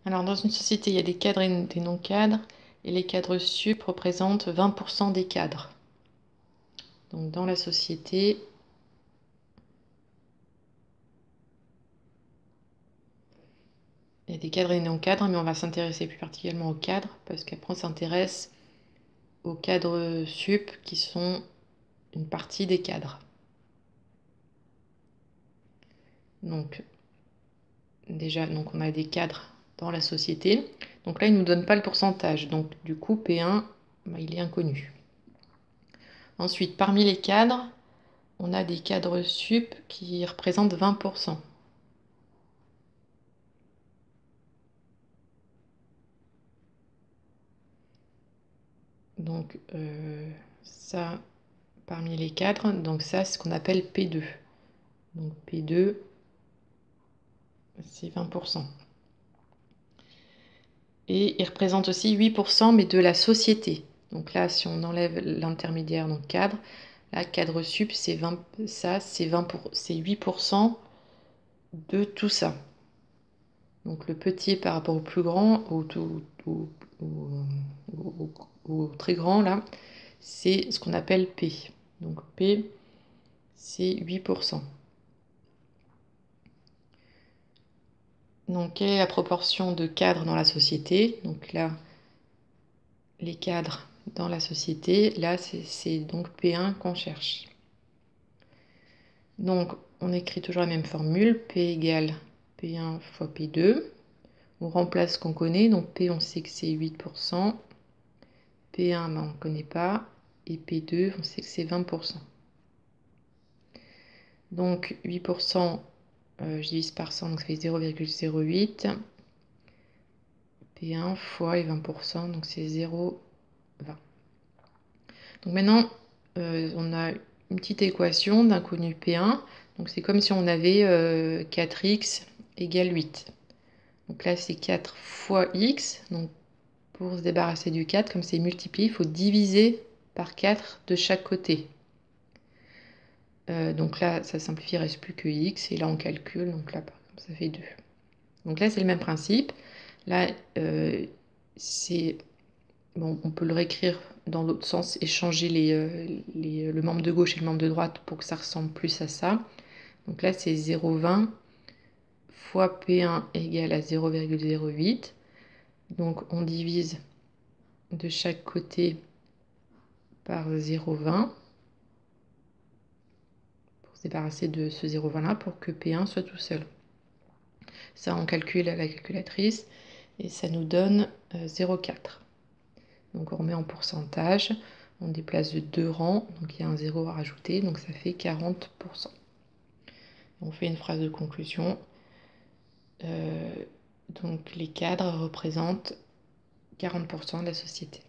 Alors, dans une société, il y a des cadres et des non-cadres, et les cadres sup représentent 20% des cadres. Donc, dans la société, il y a des cadres et des non-cadres, mais on va s'intéresser plus particulièrement aux cadres, parce qu'après, on s'intéresse aux cadres sup qui sont une partie des cadres. Donc, déjà, on a des cadres dans la société. Donc là, il ne nous donne pas le pourcentage. Donc, du coup, P1, il est inconnu. Ensuite, parmi les cadres, on a des cadres sup qui représentent 20%. Donc, ça, parmi les cadres, donc ça, c'est ce qu'on appelle P2. Donc, P2, c'est 20%. Et il représente aussi 8%, mais de la société. Donc là, si on enlève l'intermédiaire, donc cadre, là, cadre sup, c'est 20, ça, c'est 8% de tout ça. Donc le petit par rapport au plus grand, au très grand, là, c'est ce qu'on appelle P. Donc P, c'est 8%. Donc quelle est la proportion de cadres dans la société? Donc là, les cadres dans la société, là, c'est donc P1 qu'on cherche. Donc on écrit toujours la même formule, P égale P1 fois P2. On remplace ce qu'on connaît, donc P on sait que c'est 8%, P1 on ne connaît pas, et P2 on sait que c'est 20%. Donc 8%, je divise par 100, donc ça fait 0,08. P1 fois les 20%, donc c'est 0,20. Donc maintenant, on a une petite équation d'inconnu P1. Donc c'est comme si on avait 4x égale 8. Donc là, c'est 4 fois x. Donc pour se débarrasser du 4, comme c'est multiplié, il faut diviser par 4 de chaque côté. Donc là, ça simplifie, il ne reste plus que x. Et là, on calcule. Donc là, par exemple, ça fait 2. Donc là, c'est le même principe. Là, bon, on peut le réécrire dans l'autre sens et changer le membre de gauche et le membre de droite pour que ça ressemble plus à ça. Donc là, c'est 0,20 fois P1 égale à 0,08. Donc on divise de chaque côté par 0,20 pour se débarrasser de ce 0,20 là pour que P1 soit tout seul. Ça, on calcule à la calculatrice et ça nous donne 0,4. Donc on remet en pourcentage, on déplace de 2 rangs, donc il y a un 0 à rajouter, donc ça fait 40%. On fait une phrase de conclusion. Donc les cadres représentent 40% de la société.